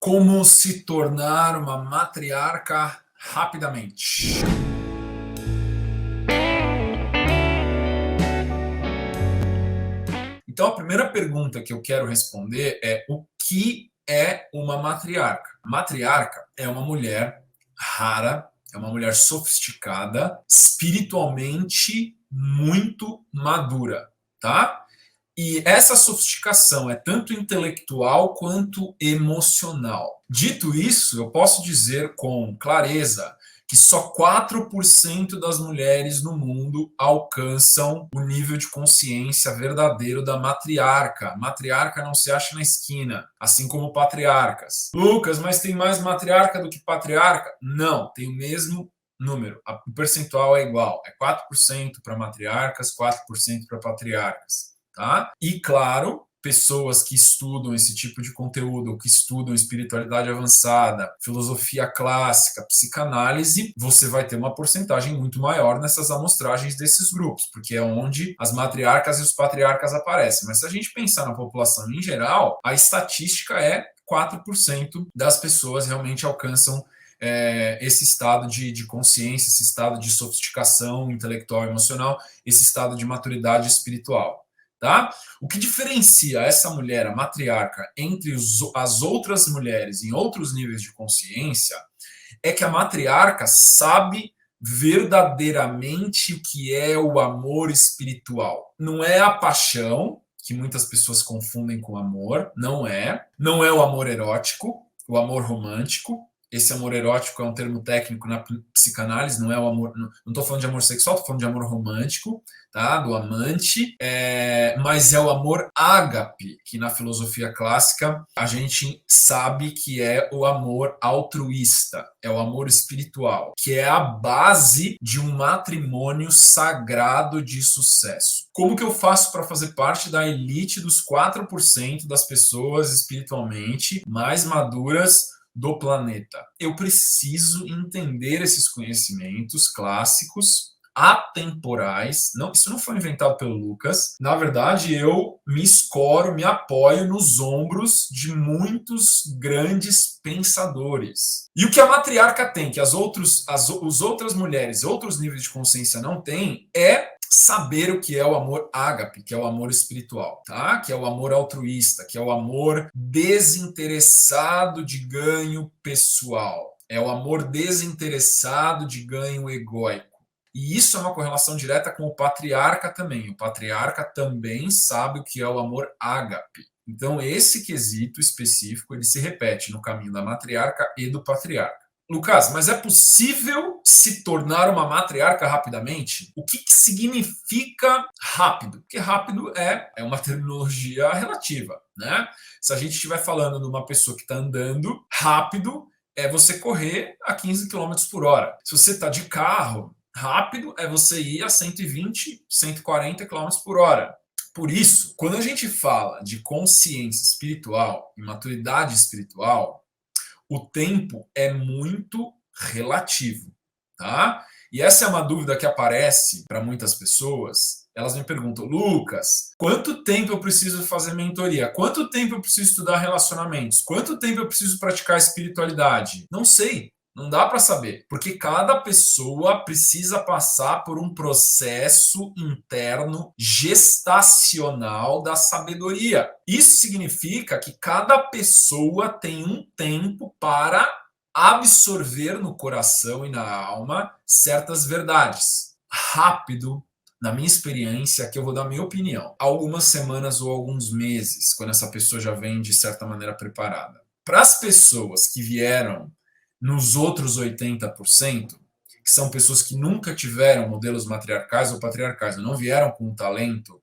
Como se tornar uma matriarca rapidamente? Então, a primeira pergunta que eu quero responder é: o que é uma matriarca? Matriarca é uma mulher rara, é uma mulher sofisticada, espiritualmente muito madura, tá? E essa sofisticação é tanto intelectual quanto emocional. Dito isso, eu posso dizer com clareza que só 4% das mulheres no mundo alcançam o nível de consciência verdadeiro da matriarca. Matriarca não se acha na esquina, assim como patriarcas. Lucas, mas tem mais matriarca do que patriarca? Não, tem o mesmo número. O percentual é igual. É 4% para matriarcas, 4% para patriarcas. Tá? E, claro, pessoas que estudam esse tipo de conteúdo, que estudam espiritualidade avançada, filosofia clássica, psicanálise, você vai ter uma porcentagem muito maior nessas amostragens desses grupos, porque é onde as matriarcas e os patriarcas aparecem. Mas se a gente pensar na população em geral, a estatística é 4% das pessoas realmente alcançam esse estado de consciência, esse estado de sofisticação intelectual e emocional, esse estado de maturidade espiritual. Tá? O que diferencia essa mulher, a matriarca, entre as outras mulheres em outros níveis de consciência é que a matriarca sabe verdadeiramente o que é o amor espiritual. Não é a paixão, que muitas pessoas confundem com amor, não é. Não é o amor erótico, o amor romântico. Esse amor erótico é um termo técnico na psicanálise, não é o amor. Não estou falando de amor sexual, estou falando de amor romântico, tá? Do amante, mas é o amor ágape, que na filosofia clássica a gente sabe que é o amor altruísta, é o amor espiritual, que é a base de um matrimônio sagrado de sucesso. Como que eu faço para fazer parte da elite dos 4% das pessoas espiritualmente mais maduras do planeta? Eu preciso entender esses conhecimentos clássicos, atemporais. Não, isso não foi inventado pelo Lucas. Na verdade, eu me escoro, me apoio nos ombros de muitos grandes pensadores. E o que a matriarca tem, que as outras mulheres, outros níveis de consciência não têm, é saber o que é o amor ágape, que é o amor espiritual, tá? Que é o amor altruísta, que é o amor desinteressado de ganho pessoal. É o amor desinteressado de ganho egóico. E isso é uma correlação direta com o patriarca também. O patriarca também sabe o que é o amor ágape. Então, esse quesito específico, ele se repete no caminho da matriarca e do patriarca. Lucas, mas é possível se tornar uma matriarca rapidamente? O que significa rápido? Porque rápido é uma terminologia relativa, né? Se a gente estiver falando de uma pessoa que está andando rápido, é você correr a 15 quilômetros por hora. Se você está de carro, rápido é você ir a 120, 140 quilômetros por hora. Por isso, quando a gente fala de consciência espiritual e maturidade espiritual, o tempo é muito relativo, tá? E essa é uma dúvida que aparece para muitas pessoas. Elas me perguntam: Lucas, quanto tempo eu preciso fazer mentoria? Quanto tempo eu preciso estudar relacionamentos? Quanto tempo eu preciso praticar espiritualidade? Não sei. Não dá para saber, porque cada pessoa precisa passar por um processo interno gestacional da sabedoria. Isso significa que cada pessoa tem um tempo para absorver no coração e na alma certas verdades. Rápido, na minha experiência, aqui eu vou dar a minha opinião, algumas semanas ou alguns meses, quando essa pessoa já vem de certa maneira preparada. Para as pessoas que vieram nos outros 80%, que são pessoas que nunca tiveram modelos matriarcais ou patriarcais, não vieram com um talento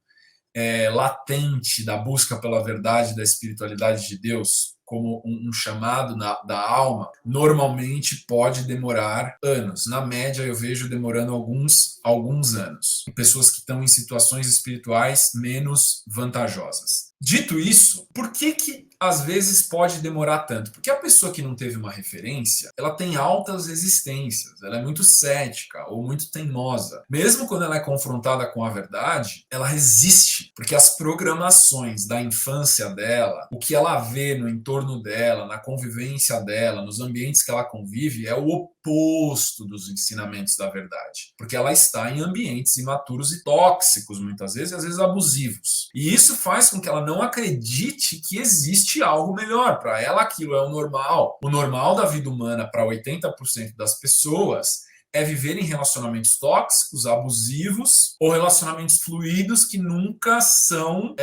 latente da busca pela verdade, da espiritualidade de Deus, como um chamado da alma, normalmente pode demorar anos. Na média, eu vejo demorando alguns anos. Pessoas que estão em situações espirituais menos vantajosas. Dito isso, por que às vezes pode demorar tanto? Porque a pessoa que não teve uma referência, ela tem altas resistências, ela é muito cética ou muito teimosa. Mesmo quando ela é confrontada com a verdade, ela resiste, porque as programações da infância dela, o que ela vê no entorno dela, na convivência dela, nos ambientes que ela convive, é o oposto dos ensinamentos da verdade. Porque ela está em ambientes imaturos e tóxicos, muitas vezes, e às vezes abusivos. E isso faz com que ela não acredite que existe algo melhor. Para ela, aquilo é o normal. O normal da vida humana para 80% das pessoas é viver em relacionamentos tóxicos, abusivos ou relacionamentos fluidos que nunca são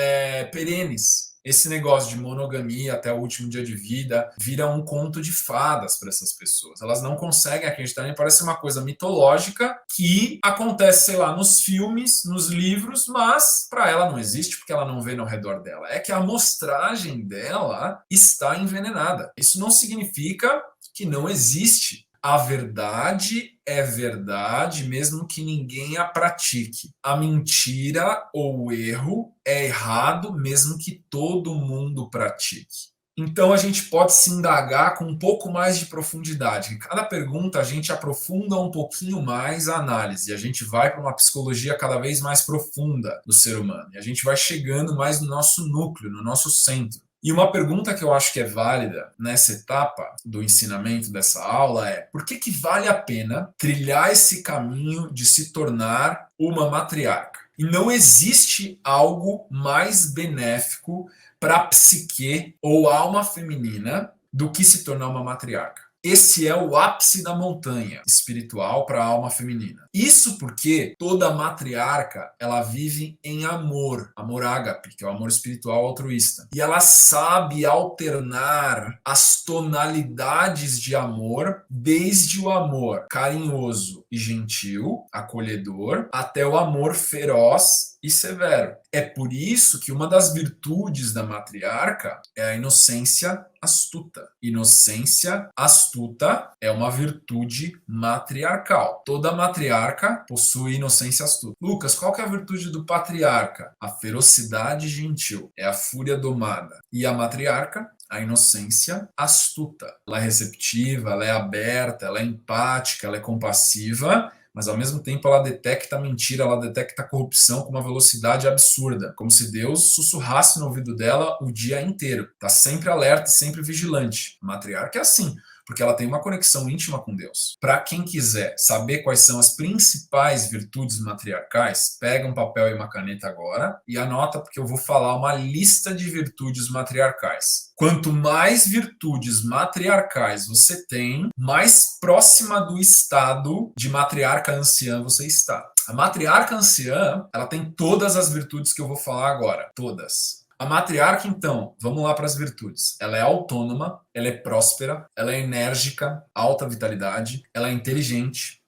perenes. Esse negócio de monogamia até o último dia de vida vira um conto de fadas para essas pessoas. Elas não conseguem acreditar, nem parece uma coisa mitológica que acontece, sei lá, nos filmes, nos livros, mas para ela não existe porque ela não vê no redor dela. É que a amostragem dela está envenenada. Isso não significa que não existe. A verdade é verdade, mesmo que ninguém a pratique. A mentira ou o erro é errado, mesmo que todo mundo pratique. Então a gente pode se indagar com um pouco mais de profundidade. Em cada pergunta a gente aprofunda um pouquinho mais a análise. A gente vai para uma psicologia cada vez mais profunda do ser humano. E a gente vai chegando mais no nosso núcleo, no nosso centro. E uma pergunta que eu acho que é válida nessa etapa do ensinamento dessa aula é: por que vale a pena trilhar esse caminho de se tornar uma matriarca? E não existe algo mais benéfico para a psique ou alma feminina do que se tornar uma matriarca. Esse é o ápice da montanha espiritual para a alma feminina. Isso porque toda matriarca, ela vive em amor ágape, que é o amor espiritual altruísta. E ela sabe alternar as tonalidades de amor, desde o amor carinhoso e gentil, acolhedor, até o amor feroz e severo. É por isso que uma das virtudes da matriarca é a inocência astuta. Inocência astuta é uma virtude matriarcal. Toda matriarca possui inocência astuta. Lucas, qual que é a virtude do patriarca? A ferocidade gentil, é a fúria domada. E a matriarca? A inocência astuta. Ela é receptiva, ela é aberta, ela é empática, ela é compassiva, mas ao mesmo tempo ela detecta a mentira, ela detecta a corrupção com uma velocidade absurda, como se Deus sussurrasse no ouvido dela o dia inteiro. Está sempre alerta, sempre vigilante. A matriarca é assim, porque ela tem uma conexão íntima com Deus. Para quem quiser saber quais são as principais virtudes matriarcais, pega um papel e uma caneta agora e anota, porque eu vou falar uma lista de virtudes matriarcais. Quanto mais virtudes matriarcais você tem, mais próxima do estado de matriarca anciã você está. A matriarca anciã, ela tem todas as virtudes que eu vou falar agora. Todas. A matriarca, então, vamos lá para as virtudes. Ela é autônoma, ela é próspera, ela é enérgica, alta vitalidade, ela é inteligente,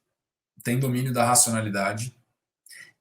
tem domínio da racionalidade,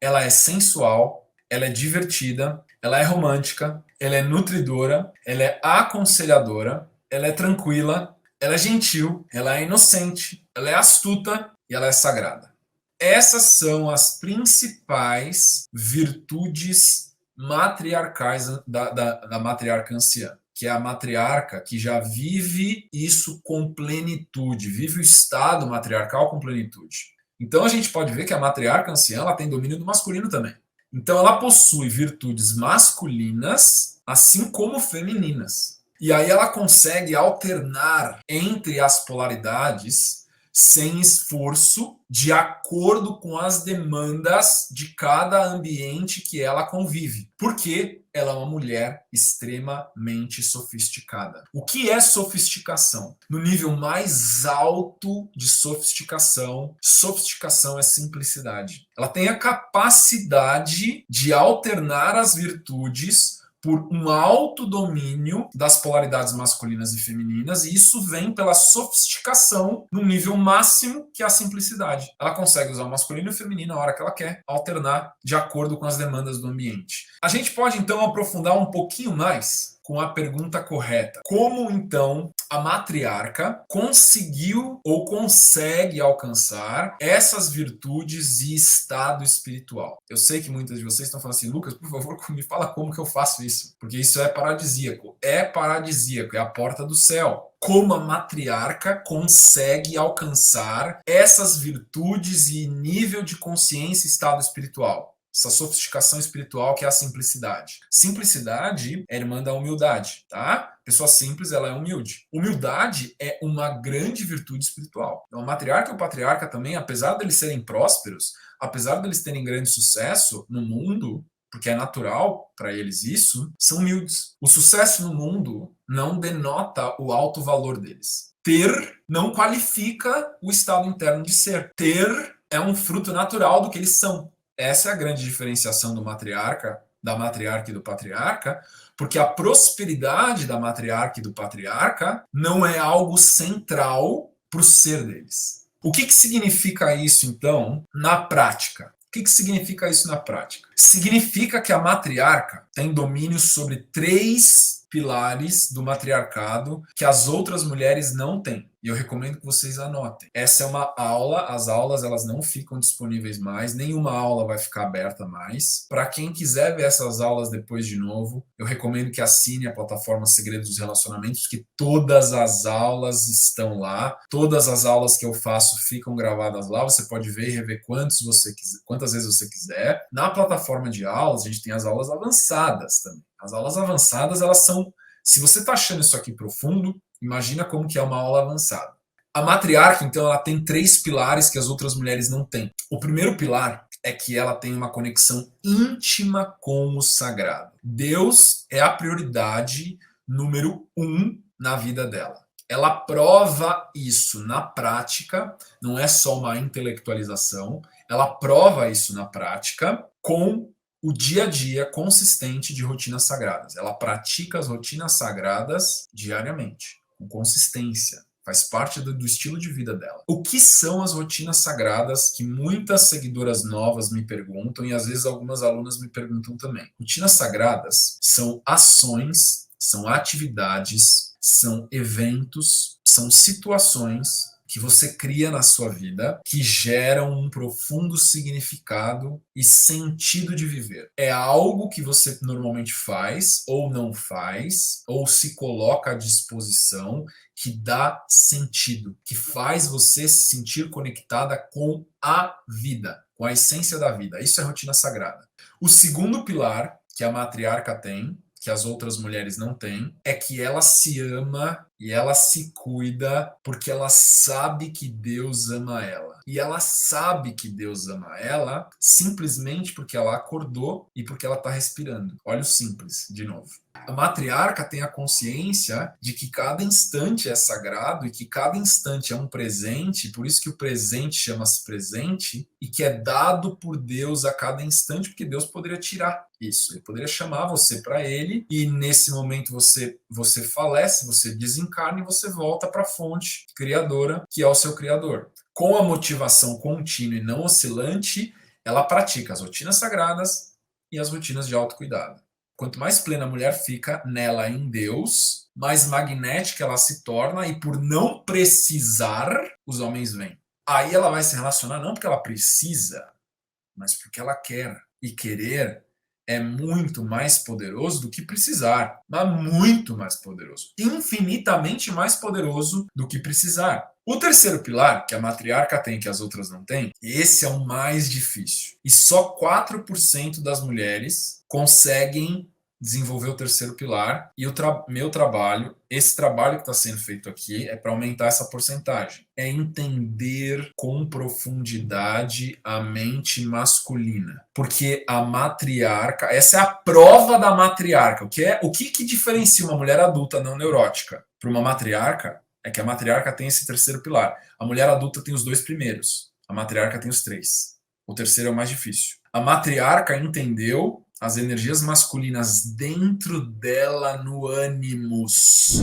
ela é sensual, ela é divertida, ela é romântica, ela é nutridora, ela é aconselhadora, ela é tranquila, ela é gentil, ela é inocente, ela é astuta e ela é sagrada. Essas são as principais virtudes matriarcais da matriarca anciã, que é a matriarca que já vive isso com plenitude, vive o estado matriarcal com plenitude. Então a gente pode ver que a matriarca anciã ela tem domínio do masculino também. Então ela possui virtudes masculinas, assim como femininas. E aí ela consegue alternar entre as polaridades sem esforço, de acordo com as demandas de cada ambiente que ela convive. Porque ela é uma mulher extremamente sofisticada. O que é sofisticação? No nível mais alto de sofisticação, sofisticação é simplicidade. Ela tem a capacidade de alternar as virtudes por um alto domínio das polaridades masculinas e femininas, e isso vem pela sofisticação no nível máximo, que é a simplicidade. Ela consegue usar o masculino e o feminino na hora que ela quer, alternar de acordo com as demandas do ambiente. A gente pode, então, aprofundar um pouquinho mais com a pergunta correta. Como, então, a matriarca conseguiu ou consegue alcançar essas virtudes e estado espiritual? Eu sei que muitas de vocês estão falando assim, Lucas, por favor, me fala como que eu faço isso, porque isso é paradisíaco. É paradisíaco, é a porta do céu. Como a matriarca consegue alcançar essas virtudes e nível de consciência e estado espiritual? Essa sofisticação espiritual que é a simplicidade. Simplicidade é irmã da humildade, tá? Pessoa simples, ela é humilde. Humildade é uma grande virtude espiritual. Então, a matriarca e o patriarca também, apesar deles serem prósperos, apesar deles terem grande sucesso no mundo, porque é natural para eles isso, são humildes. O sucesso no mundo não denota o alto valor deles. Ter não qualifica o estado interno de ser. Ter é um fruto natural do que eles são. Essa é a grande diferenciação do matriarca, da matriarca e do patriarca, porque a prosperidade da matriarca e do patriarca não é algo central para o ser deles. O que significa isso, então, na prática? O que significa isso na prática? Significa que a matriarca tem domínio sobre 3 pilares do matriarcado que as outras mulheres não têm. E eu recomendo que vocês anotem. Essa é uma aula, as aulas elas não ficam disponíveis mais, nenhuma aula vai ficar aberta mais. Para quem quiser ver essas aulas depois de novo, eu recomendo que assine a plataforma Segredos dos Relacionamentos, que todas as aulas estão lá. Todas as aulas que eu faço ficam gravadas lá, você pode ver e rever quantas vezes você quiser. Na plataforma de aulas, a gente tem as aulas avançadas também. As aulas avançadas, elas são... Se você está achando isso aqui profundo, imagina como que é uma aula avançada. A matriarca, então, ela tem 3 pilares que as outras mulheres não têm. O primeiro pilar é que ela tem uma conexão íntima com o sagrado. Deus é a prioridade número 1 na vida dela. Ela prova isso na prática, não é só uma intelectualização, ela prova isso na prática com o dia a dia consistente de rotinas sagradas. Ela pratica as rotinas sagradas diariamente, com consistência. Faz parte do estilo de vida dela. O que são as rotinas sagradas que muitas seguidoras novas me perguntam e às vezes algumas alunas me perguntam também? Rotinas sagradas são ações, são atividades, são eventos, são situações que você cria na sua vida que geram um profundo significado e sentido de viver. É algo que você normalmente faz ou não faz, ou se coloca à disposição, que dá sentido, que faz você se sentir conectada com a vida, com a essência da vida. Isso é rotina sagrada. O segundo pilar que a matriarca tem, que as outras mulheres não têm, é que ela se ama e ela se cuida porque ela sabe que Deus ama ela. E ela sabe que Deus ama ela simplesmente porque ela acordou e porque ela está respirando. Olha o simples, de novo. A matriarca tem a consciência de que cada instante é sagrado e que cada instante é um presente, por isso que o presente chama-se presente, e que é dado por Deus a cada instante, porque Deus poderia tirar isso. Ele poderia chamar você para ele e nesse momento você falece, você desencarna e você volta para a fonte criadora, que é o seu criador. Com a motivação contínua e não oscilante, ela pratica as rotinas sagradas e as rotinas de autocuidado. Quanto mais plena a mulher fica nela em Deus, mais magnética ela se torna e por não precisar, os homens vêm. Aí ela vai se relacionar não porque ela precisa, mas porque ela quer. E querer é muito mais poderoso do que precisar, mas muito mais poderoso, infinitamente mais poderoso do que precisar. O terceiro pilar, que a matriarca tem, que as outras não têm, esse é o mais difícil. E só 4% das mulheres conseguem desenvolver o terceiro pilar. E meu trabalho, esse trabalho que está sendo feito aqui, é para aumentar essa porcentagem. É entender com profundidade a mente masculina. Porque a matriarca, essa é a prova da matriarca. O que diferencia uma mulher adulta não neurótica para uma matriarca? É que a matriarca tem esse terceiro pilar. A mulher adulta tem os 2 primeiros. A matriarca tem os 3. O terceiro é o mais difícil. A matriarca entendeu as energias masculinas dentro dela no ânimos.